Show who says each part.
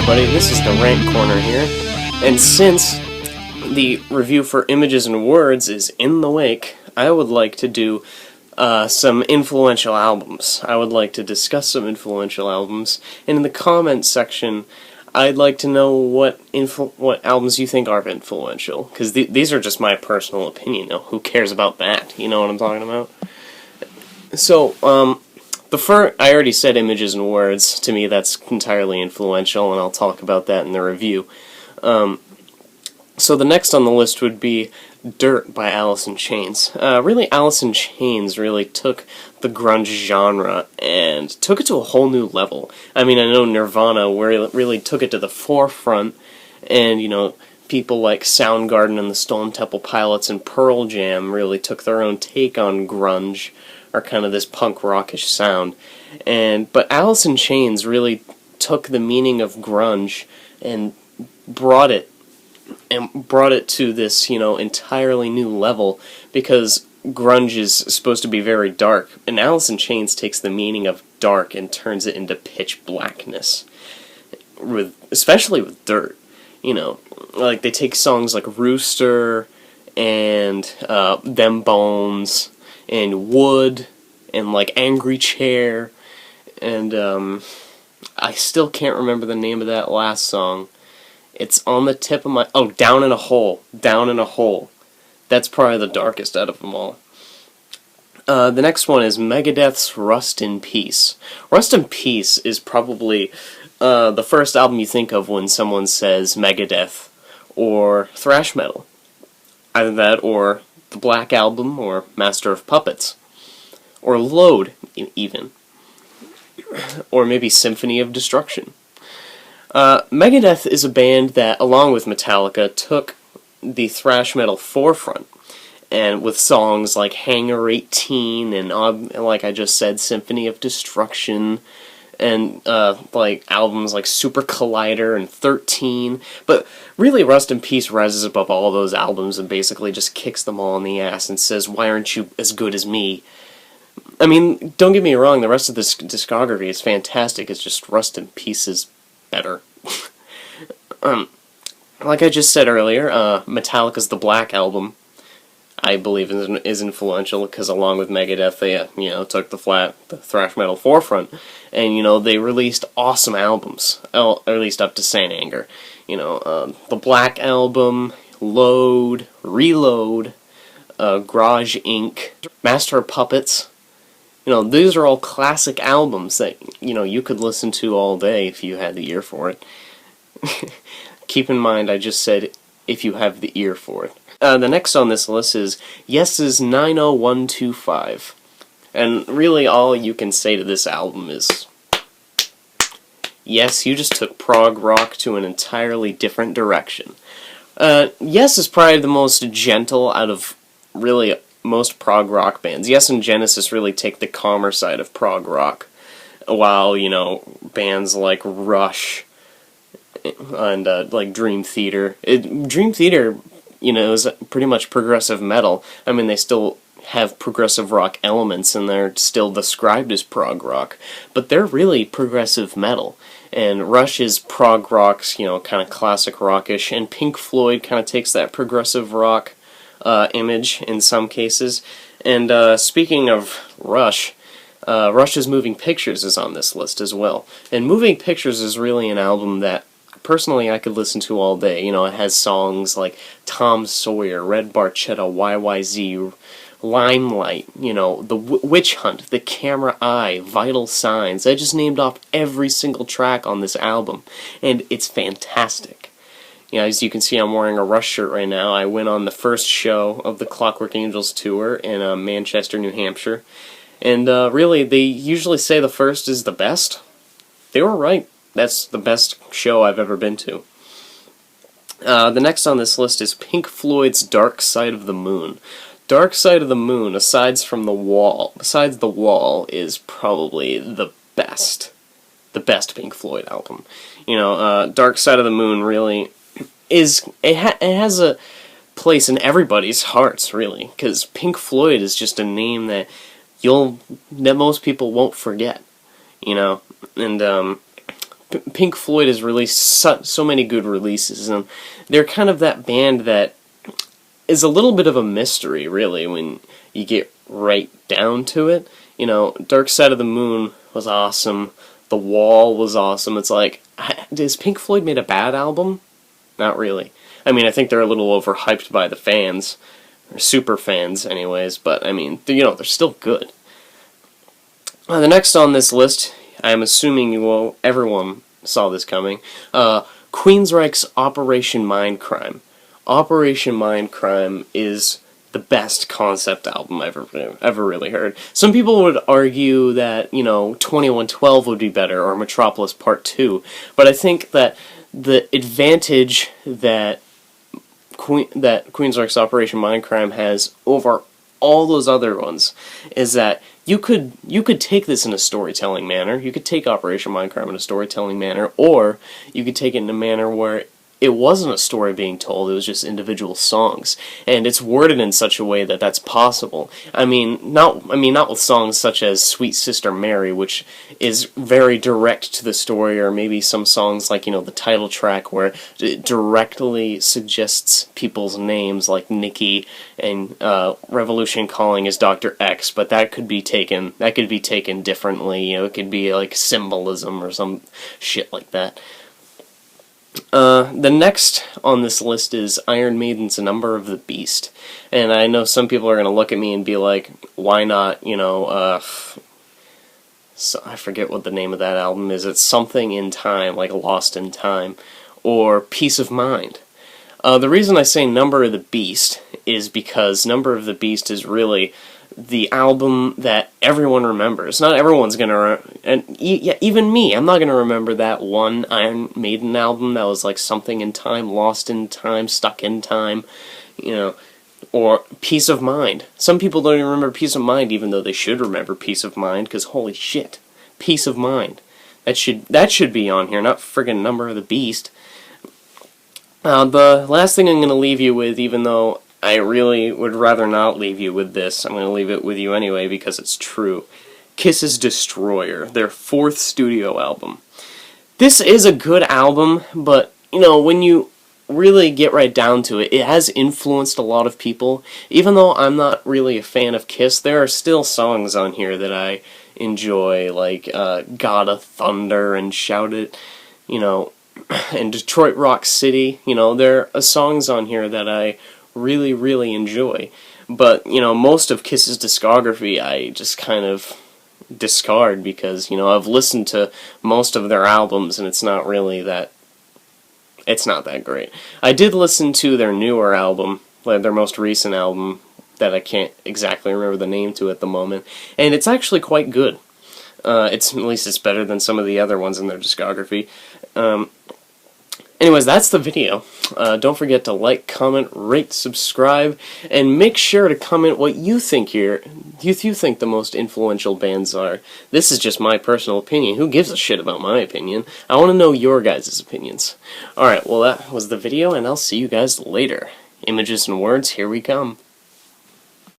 Speaker 1: everybody, this is the Rant Corner here, and since the review for Images and Words is in the wake, I would like to do some influential albums. I would like to discuss some influential albums, and in the comments section, I'd like to know what albums you think are influential, because these are just my personal opinion. Now, who cares about that? You know what I'm talking about? So, I already said Images and Words. To me, that's entirely influential, and I'll talk about that in the review. So the next on the list would be Dirt by Alice in Chains. Really, Alice in Chains really took the grunge genre and took it to a whole new level. I mean, I know Nirvana really took it to the forefront, and, you know, people like Soundgarden and the Stone Temple Pilots and Pearl Jam really took their own take on grunge, or kind of this punk rockish sound. But Alice in Chains really took the meaning of grunge and brought it to this, you know, entirely new level, because grunge is supposed to be very dark, and Alice in Chains takes the meaning of dark and turns it into pitch blackness, especially with Dirt. You know, like, they take songs like Rooster and Them Bones and Wood and like Angry Chair, and I still can't remember the name of that last song. It's on the tip of my... Oh, Down in a Hole. Down in a Hole. That's probably the darkest out of them all. The next one is Megadeth's Rust in Peace. Rust in Peace is probably the first album you think of when someone says Megadeth or thrash metal. Either that or the Black Album or Master of Puppets. Or Load, even. Or maybe Symphony of Destruction. Megadeth is a band that, along with Metallica, took the thrash metal forefront, and with songs like Hangar 18 and like I just said, Symphony of Destruction, and like albums like Super Collider and 13. But really, Rust in Peace rises above all those albums and basically just kicks them all in the ass and says, "Why aren't you as good as me?" I mean, don't get me wrong, the rest of this discography is fantastic. It's just Rust in Peace is better. Like I just said earlier, Metallica's The Black Album, I believe, is influential, because along with Megadeth, they, you know, took the thrash metal forefront, and, you know, they released awesome albums, or at least up to Saint Anger. You know, The Black Album, Load, Reload, Garage Inc., Master of Puppets. You know, these are all classic albums that, you know, you could listen to all day if you had the ear for it. Keep in mind, I just said if you have the ear for it. The next on this list is Yes's 90125. And really all you can say to this album is, yes, you just took prog rock to an entirely different direction. Yes is probably the most gentle out of really most prog rock bands. Yes and Genesis really take the calmer side of prog rock, while, you know, bands like Rush and like Dream Theater. Dream Theater, you know, is pretty much progressive metal. I mean, they still have progressive rock elements, and they're still described as prog rock, but they're really progressive metal. And Rush is prog rock's, you know, kind of classic rockish, and Pink Floyd kind of takes that progressive rock image in some cases. And speaking of Rush, Rush's Moving Pictures is on this list as well. And Moving Pictures is really an album that, personally, I could listen to all day. You know, it has songs like Tom Sawyer, Red Barchetta, YYZ, Limelight, you know, The Witch Hunt, The Camera Eye, Vital Signs. I just named off every single track on this album, and it's fantastic. You know, as you can see, I'm wearing a Rush shirt right now. I went on the first show of the Clockwork Angels tour in Manchester, New Hampshire. And really, they usually say the first is the best. They were right. That's the best show I've ever been to. The next on this list is Pink Floyd's Dark Side of the Moon. Dark Side of the Moon, besides The Wall, is probably the best Pink Floyd album. You know, Dark Side of the Moon really it has a place in everybody's hearts, really, because Pink Floyd is just a name that most people won't forget, you know. And Pink Floyd has released so many good releases, and they're kind of that band that is a little bit of a mystery, really, when you get right down to it. You know, Dark Side of the Moon was awesome. The Wall was awesome. It's like, has Pink Floyd made a bad album? Not really. I mean, I think they're a little overhyped by the fans, or super fans, anyways. But I mean, you know, they're still good. The next on this list, I'm assuming everyone saw this coming. Queensryche's Operation Mindcrime. Operation Mindcrime is the best concept album I've ever really heard. Some people would argue that, you know, 2112 would be better, or Metropolis Part 2, but I think that the advantage that Queensryche's Operation Mindcrime has over all those other ones is that you could take this in a storytelling manner. You could take Operation Mindcrime in a storytelling manner, or you could take it in a manner where it wasn't a story being told, it was just individual songs. And it's worded in such a way that that's possible. I mean, not with songs such as Sweet Sister Mary, which is very direct to the story, or maybe some songs like, you know, the title track, where it directly suggests people's names, like Nikki, and Revolution Calling is Dr. X, but that could be taken differently. You know, it could be like symbolism or some shit like that. The next on this list is Iron Maiden's Number of the Beast. And I know some people are going to look at me and be like, why not, you know, so I forget what the name of that album is. It's something in time, like Lost in Time, or Peace of Mind. The reason I say Number of the Beast is because Number of the Beast is really the album that everyone remembers. Not everyone's gonna, even me, I'm not gonna remember that one Iron Maiden album that was like Something in Time, Lost in Time, Stuck in Time, you know, or Peace of Mind. Some people don't even remember Peace of Mind, even though they should remember Peace of Mind, because holy shit, Peace of Mind. That should be on here, not friggin' Number of the Beast. The last thing I'm gonna leave you with, even though I really would rather not leave you with this, I'm going to leave it with you anyway because it's true. Kiss's Destroyer, their 4th studio album. This is a good album, but, you know, when you really get right down to it, it has influenced a lot of people. Even though I'm not really a fan of Kiss, there are still songs on here that I enjoy, like God of Thunder and Shout It, you know, and Detroit Rock City. You know, there are songs on here that I really, really enjoy. But, you know, most of Kiss's discography I just kind of discard because, you know, I've listened to most of their albums and it's not that great. I did listen to their newer album, like their most recent album, that I can't exactly remember the name to at the moment, and it's actually quite good. At least it's better than some of the other ones in their discography. Anyways, that's the video. Don't forget to like, comment, rate, subscribe, and make sure to comment what you think the most influential bands are. This is just my personal opinion. Who gives a shit about my opinion? I want to know your guys' opinions. Alright, well that was the video, and I'll see you guys later. Images and words, here we come.